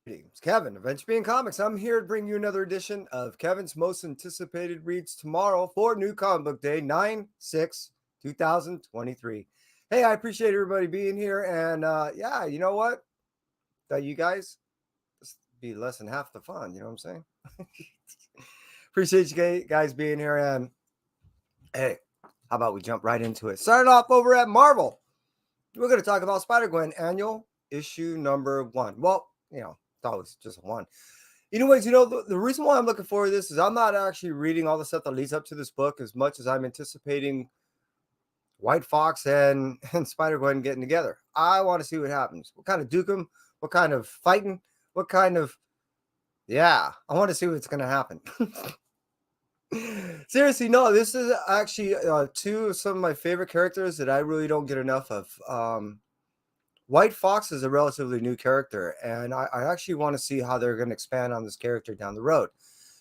It's Kevin of NCBD Comics. I'm here to bring you another edition of Kevin's most anticipated reads tomorrow for New Comic Book Day, 9/6/2023. Hey, I appreciate everybody being here. And yeah, you know what? That you guys, this be less than half the fun. You know what I'm saying? Appreciate you guys being here. And hey, how about we jump right into it? Starting off over at Marvel. We're going to talk about Spider-Gwen annual issue number 1. Well, it's always just one. Anyways, the reason why I'm looking forward to this is I'm not actually reading all the stuff that leads up to this book as much as I'm anticipating White Fox and Spider-Gwen getting together. I want to see what happens. What kind of dukem, what kind of fighting, what kind of, I want to see what's going to happen. Seriously, no, this is actually two of some of my favorite characters that I really don't get enough of. White Fox is a relatively new character, and I actually want to see how they're going to expand on this character down the road.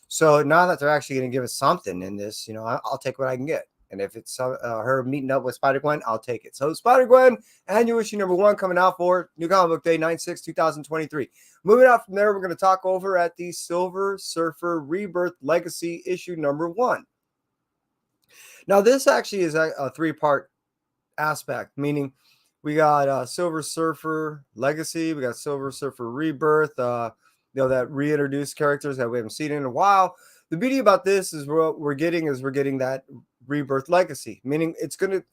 So now that they're actually going to give us something in this, I'll take what I can get. And if it's her meeting up with Spider-Gwen, I'll take it. So Spider-Gwen, annual issue number 1 coming out for New Comic Book Day, 9/6/2023. Moving out from there, we're going to talk over at the Silver Surfer Rebirth Legacy issue number 1. Now, this actually is a 3-part aspect, meaning we got Silver Surfer Legacy, we got Silver Surfer Rebirth, that reintroduced characters that we haven't seen in a while. The beauty about this is we're getting that Rebirth Legacy, meaning it's going to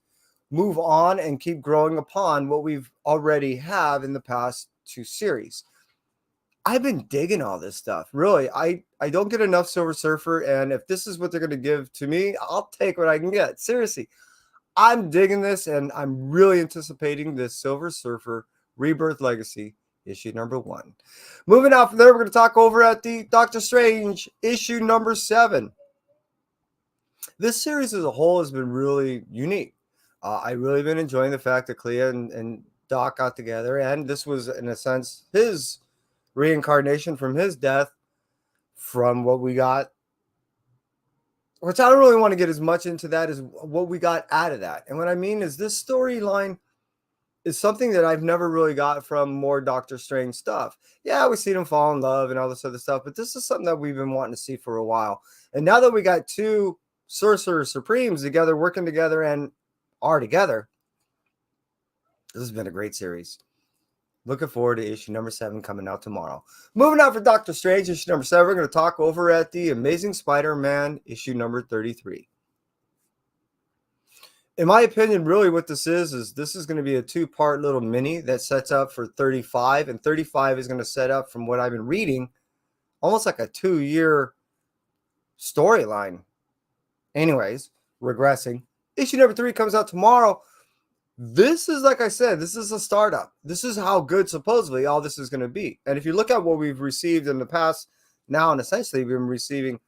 move on and keep growing upon what we've already have in the past 2 series. I've been digging all this stuff. Really, I don't get enough Silver Surfer, and if this is what they're going to give to me, I'll take what I can get. Seriously, I'm digging this, and I'm really anticipating this Silver Surfer Rebirth Legacy issue number 1. Moving out from there, we're going to talk over at the Doctor Strange issue number 7. This series as a whole has been really unique. I've really been enjoying the fact that Clea and Doc got together, and this was, in a sense, his reincarnation from his death from what we got, which I don't really want to get as much into that as what we got out of that. And what I mean is this storyline is something that I've never really got from more Doctor Strange stuff. Yeah, we see them fall in love and all this other stuff, but this is something that we've been wanting to see for a while. And now that we got 2 Sorcerer Supremes together, working together and are together, this has been a great series. Looking forward to issue number 7 coming out tomorrow. Moving out for Doctor Strange, issue number 7, we're going to talk over at the Amazing Spider-Man, issue number 33. In my opinion, really what this is this is going to be a 2-part little mini that sets up for 35, and 35 is going to set up, from what I've been reading, almost like a 2-year storyline. Anyways, regressing. Issue number 3 comes out tomorrow. This is, like I said, this is a startup. This is how good supposedly all this is going to be. And if you look at what we've received in the past now, and essentially we've been receiving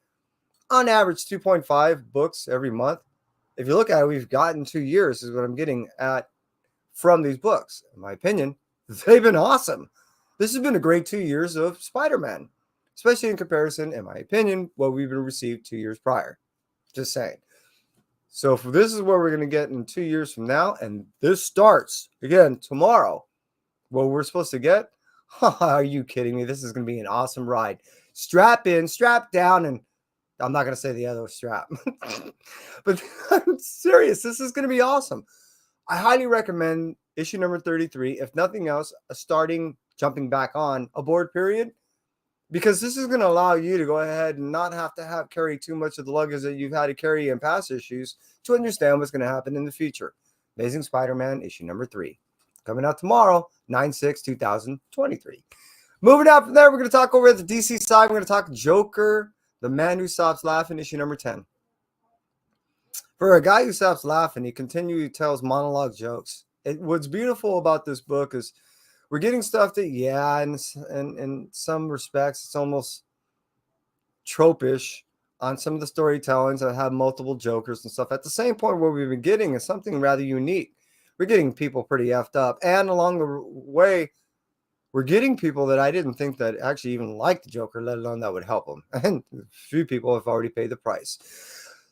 on average 2.5 books every month. If you look at it, we've gotten 2 years is what I'm getting at from these books. In my opinion, they've been awesome. This has been a great 2 years of Spider-Man, especially in comparison, in my opinion, what we've been received 2 years prior. Just saying. So if this is what we're going to get in 2 years from now, and this starts, again, tomorrow, what we're supposed to get, are you kidding me? This is going to be an awesome ride. Strap in, strap down, and I'm not going to say the other strap. But I'm serious. This is going to be awesome. I highly recommend issue number 33, if nothing else, jumping back on a board period, because this is going to allow you to go ahead and not have to carry too much of the luggage that you've had to carry in past issues to understand what's going to happen in the future. Amazing Spider-Man, issue number 3. Coming out tomorrow, 9/6/2023. Moving out from there, we're going to talk over at the DC side. We're going to talk Joker, the Man Who Stops Laughing, issue number 10. For a guy who stops laughing, he continually tells monologue jokes. What's beautiful about this book is we're getting stuff that, in some respects, it's almost tropish on some of the storytellings that have multiple jokers and stuff. At the same point, what we've been getting is something rather unique. We're getting people pretty effed up. And along the way, we're getting people that I didn't think that actually even liked the Joker, let alone that would help them. And a few people have already paid the price.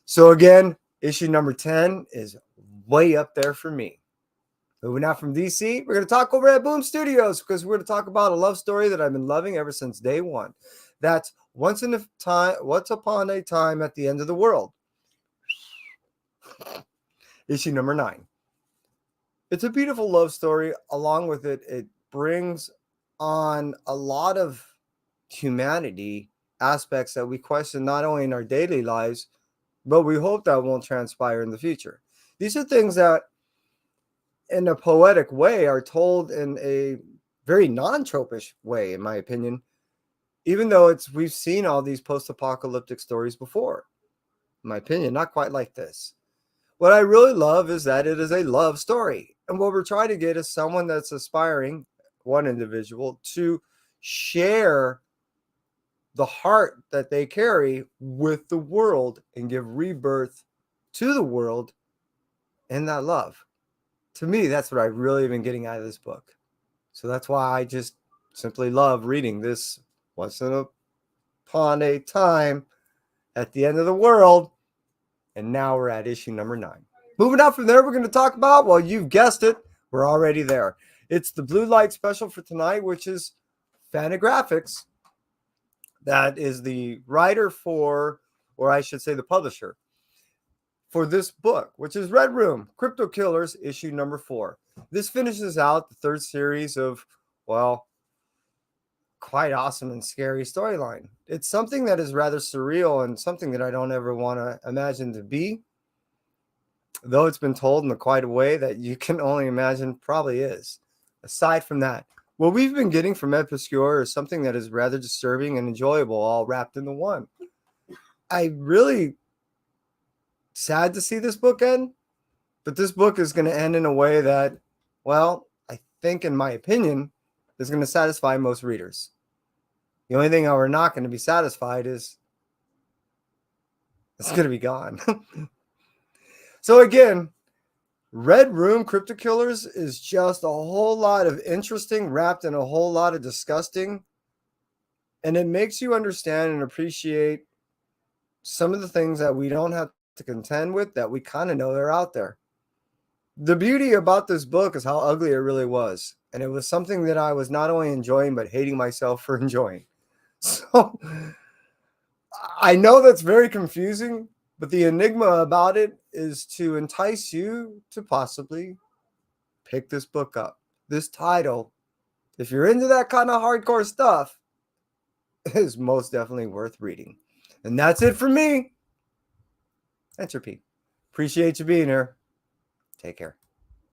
So again, issue number 10 is way up there for me. Moving out from DC, we're going to talk over at Boom Studios because we're going to talk about a love story that I've been loving ever since day one. That's Once Upon a Time at the End of the World, issue number 9. It's a beautiful love story. Along with it, it brings on a lot of humanity aspects that we question not only in our daily lives, but we hope that won't transpire in the future. These are things that, in a poetic way, are told in a very non-tropish way, in my opinion, even though we've seen all these post-apocalyptic stories before. In my opinion, not quite like this. What I really love is that it is a love story. And what we're trying to get is someone that's aspiring, one individual, to share the heart that they carry with the world and give rebirth to the world in that love. To me, that's what I've really been getting out of this book. So that's why I just simply love reading this Once Upon a Time at the End of the World. And now we're at issue number 9. Moving up from there, we're going to talk about, well, you've guessed it, we're already there. It's the Blue Light special for tonight, which is Fantagraphics. That is the writer for, or I should say the publisher, for this book, which is Red Room, Crypto Killers, issue number 4. This finishes out the 3rd series of, well, quite awesome and scary storyline. It's something that is rather surreal and something that I don't ever want to imagine to be, though it's been told in quite a way that you can only imagine probably is. Aside from that, what we've been getting from Ed Piscure is something that is rather disturbing and enjoyable, all wrapped into one. I really sad to see this book end, but this book is going to end in a way that, well, I think, in my opinion, is going to satisfy most readers. The only thing we're not going to be satisfied is it's going to be gone. So again, Red Room Crypto Killers is just a whole lot of interesting wrapped in a whole lot of disgusting. And it makes you understand and appreciate some of the things that we don't have to contend with, that we kind of know they're out there. The beauty about this book is how ugly it really was. And it was something that I was not only enjoying, but hating myself for enjoying. So I know that's very confusing, but the enigma about it is to entice you to possibly pick this book up. This title, if you're into that kind of hardcore stuff, is most definitely worth reading. And that's it for me. Entropy. Appreciate you being here. Take care.